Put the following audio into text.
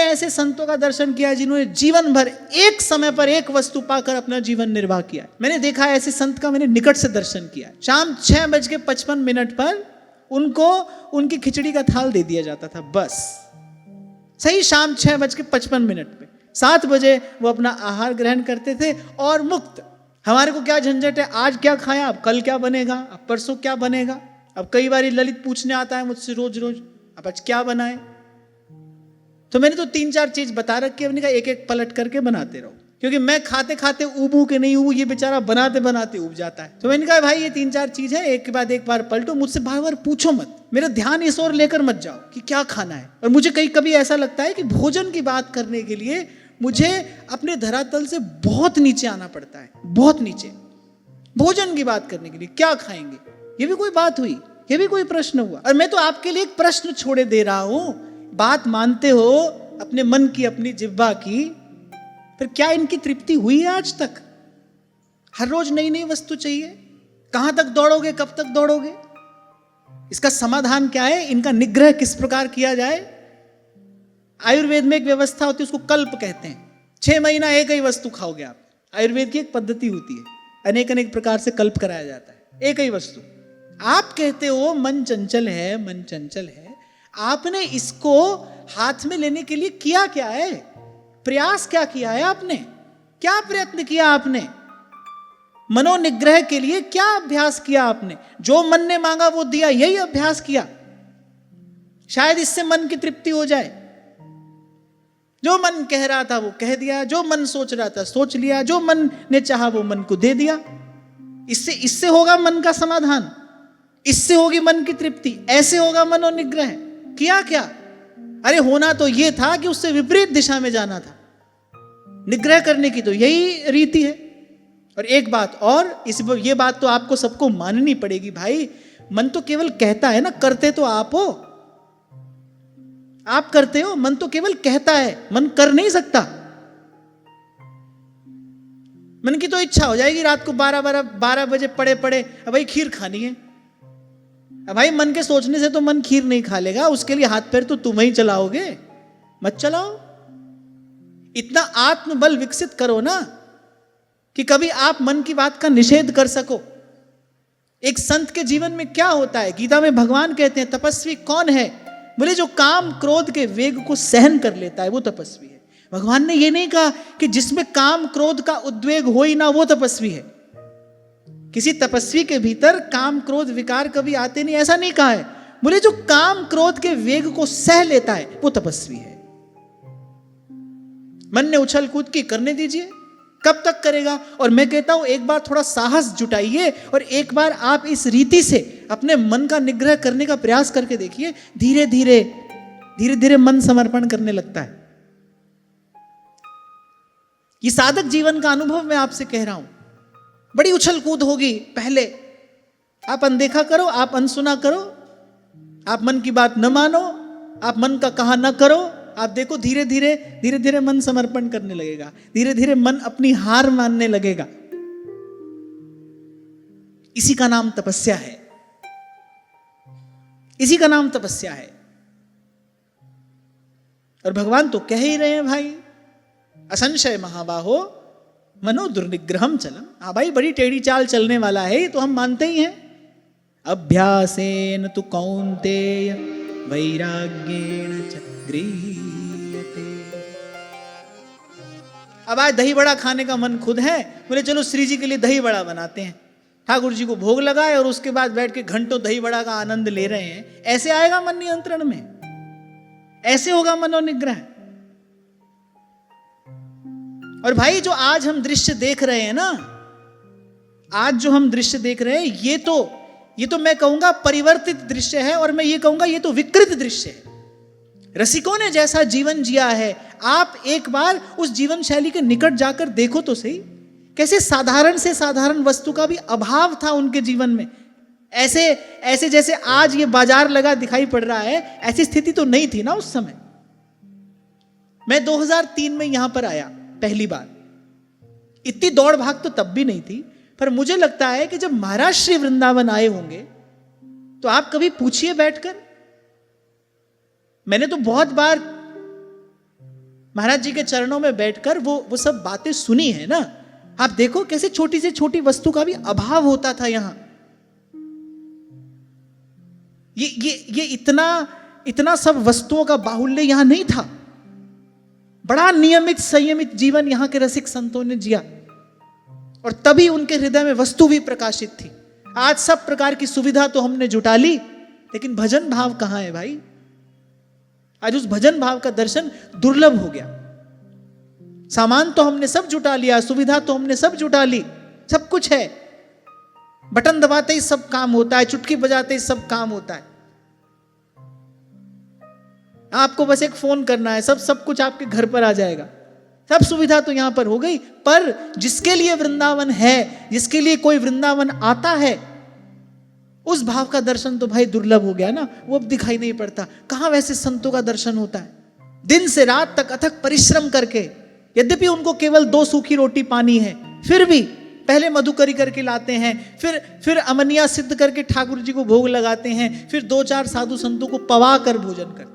मैंने ऐसे संतों का दर्शन किया जिन्होंने जीवन भर एक समय पर एक वस्तु पाकर अपना जीवन निर्वाह किया। मैंने देखा है ऐसे संत का मैंने निकट से दर्शन किया। शाम 6:55 पर उनको उनकी खिचड़ी का थाल दे दिया जाता था, बस सही शाम 6:55 पे। 7 बजे वो अपना आहार ग्रहण करते थे और मुक्त। हमारे को क्या झंझट है, आज क्या खाया, अब कल क्या बनेगा, अब परसों क्या बनेगा। अब कई बार ललित पूछने आता है मुझसे रोज रोज, अब आज क्या बनाए। तो मैंने तो 3-4 चीज बता रखी है, मैंने कहा एक एक पलट करके बनाते रहो, क्योंकि मैं खाते खाते उबू के नहीं उबू, ये बेचारा बनाते बनाते उब जाता है। तो मैंने कहा भाई ये 3-4 चीज है, एक के बाद एक बार पलटो, मुझसे बार बार पूछो मत, मेरा ध्यान इस ओर लेकर मत जाओ कि क्या खाना है। और मुझे कभी ऐसा लगता है कि भोजन की बात करने के लिए मुझे अपने धरातल से बहुत नीचे आना पड़ता है, बहुत नीचे। भोजन की बात करने के लिए क्या खाएंगे, ये भी कोई बात हुई, ये भी कोई प्रश्न हुआ। और मैं तो आपके लिए एक प्रश्न छोड़े दे रहा हूं, बात मानते हो अपने मन की, अपनी जिह्वा की, फिर क्या इनकी तृप्ति हुई है आज तक? हर रोज नई नई वस्तु चाहिए, कहां तक दौड़ोगे, कब तक दौड़ोगे? इसका समाधान क्या है? इनका निग्रह किस प्रकार किया जाए? आयुर्वेद में एक व्यवस्था होती है, उसको कल्प कहते हैं। 6 महीना एक ही वस्तु खाओगे आप। आयुर्वेद की एक पद्धति होती है, अनेक अनेक प्रकार से कल्प कराया जाता है, एक ही वस्तु। आप कहते हो मन चंचल है, मन चंचल है, आपने इसको हाथ में लेने के लिए किया क्या है? प्रयास क्या किया है आपने? क्या प्रयत्न किया आपने? मनोनिग्रह के लिए क्या अभ्यास किया आपने? जो मन ने मांगा वो दिया, यही अभ्यास किया। शायद इससे मन की तृप्ति हो जाए। जो मन कह रहा था वो कह दिया, जो मन सोच रहा था सोच लिया, जो मन ने चाहा वो मन को दे दिया। इससे होगा मन का समाधान, इससे होगी मन की तृप्ति, ऐसे होगा मनोनिग्रह। किया क्या? अरे होना तो ये था कि उससे विपरीत दिशा में जाना था। निग्रह करने की तो यही रीति है। और एक बात और, ये बात तो आपको सबको माननी पड़ेगी भाई, मन तो केवल कहता है ना, करते तो आप हो। आप करते हो, मन तो केवल कहता है, मन कर नहीं सकता। मन की तो इच्छा हो जाएगी रात को 12 बजे पड़े पड़े, अब भाई खीर खानी है। अब भाई मन के सोचने से तो मन खीर नहीं खा लेगा, उसके लिए हाथ पैर तो तुम ही चलाओगे, मत चलाओ। इतना आत्मबल विकसित करो ना कि कभी आप मन की बात का निषेध कर सको। एक संत के जीवन में क्या होता है? गीता में भगवान कहते हैं तपस्वी कौन है? बोले जो काम क्रोध के वेग को सहन कर लेता है वो तपस्वी है। भगवान ने ये नहीं कहा कि जिसमें काम क्रोध का उद्वेग हो ही ना वो तपस्वी है। किसी तपस्वी के भीतर काम क्रोध विकार कभी आते नहीं, ऐसा नहीं कहा है। बोले जो काम क्रोध के वेग को सह लेता है वो तपस्वी है। मन ने उछल कूद की, करने दीजिए, कब तक करेगा? और मैं कहता हूं एक बार थोड़ा साहस जुटाइए और एक बार आप इस रीति से अपने मन का निग्रह करने का प्रयास करके देखिए। धीरे धीरे मन समर्पण करने लगता है। ये साधक जीवन का अनुभव मैं आपसे कह रहा हूं। बड़ी उछल कूद होगी पहले, आप अनदेखा करो, आप अनसुना करो, आप मन की बात न मानो, आप मन का कहा न करो। आप देखो धीरे धीरे मन समर्पण करने लगेगा, धीरे धीरे मन अपनी हार मानने लगेगा। इसी का नाम तपस्या है, इसी का नाम तपस्या है। और भगवान तो कह ही रहे हैं भाई, असंशय महाबाहो मनो दुर्निग्रहम चलम। हाँ भाई, बड़ी टेढ़ी चाल चलने वाला है, ये तो हम मानते ही हैं। अभ्यासेन तु कौन्तेय वैराग्येण च गृह्यते। अब आज दही बड़ा खाने का मन खुद है, बोले चलो श्री जी के लिए दही बड़ा बनाते हैं। ठाकुर जी को भोग लगाए और उसके बाद बैठ के घंटों दही बड़ा का आनंद ले रहे हैं। ऐसे आएगा मन नियंत्रण में, ऐसे होगा मनोनिग्रह। और भाई जो आज हम दृश्य देख रहे हैं ना, आज जो हम दृश्य देख रहे हैं, ये तो मैं कहूंगा परिवर्तित दृश्य है, और मैं ये कहूंगा ये तो विकृत दृश्य है। रसिकों ने जैसा जीवन जिया है, आप एक बार उस जीवन शैली के निकट जाकर देखो तो सही, कैसे साधारण से साधारण वस्तु का भी अभाव था उनके जीवन में। ऐसे जैसे आज ये बाजार लगा दिखाई पड़ रहा है, ऐसी स्थिति तो नहीं थी ना उस समय। मैं 2003 में यहां पर आया पहली बार, इतनी दौड़ भाग तो तब भी नहीं थी, पर मुझे लगता है कि जब महाराज श्री वृंदावन आए होंगे तो आप कभी पूछिए बैठकर। मैंने तो बहुत बार महाराज जी के चरणों में बैठकर वो सब बातें सुनी है ना। आप देखो कैसे छोटी से छोटी वस्तु का भी अभाव होता था यहां। ये इतना सब वस्तुओं का बाहुल्य यहां नहीं था। बड़ा नियमित संयमित जीवन यहां के रसिक संतों ने जिया, और तभी उनके हृदय में वस्तु भी प्रकाशित थी। आज सब प्रकार की सुविधा तो हमने जुटा ली, लेकिन भजन भाव कहां है भाई? आज उस भजन भाव का दर्शन दुर्लभ हो गया। सामान तो हमने सब जुटा लिया, सुविधा तो हमने सब जुटा ली, सब कुछ है, बटन दबाते ही सब काम होता है, चुटकी बजाते ही सब काम होता है। आपको बस एक फोन करना है, सब कुछ आपके घर पर आ जाएगा। सब सुविधा तो यहां पर हो गई, पर जिसके लिए वृंदावन है, जिसके लिए कोई वृंदावन आता है, उस भाव का दर्शन तो भाई दुर्लभ हो गया ना। वो अब दिखाई नहीं पड़ता। कहां वैसे संतों का दर्शन होता है? दिन से रात तक अथक परिश्रम करके, यद्यपि उनको केवल 2 सूखी रोटी पानी है, फिर भी पहले मधुकरी करके लाते हैं, फिर अमनिया सिद्ध करके ठाकुर जी को भोग लगाते हैं, फिर 2-4 साधु संतों को पवा कर भोजन करते हैं।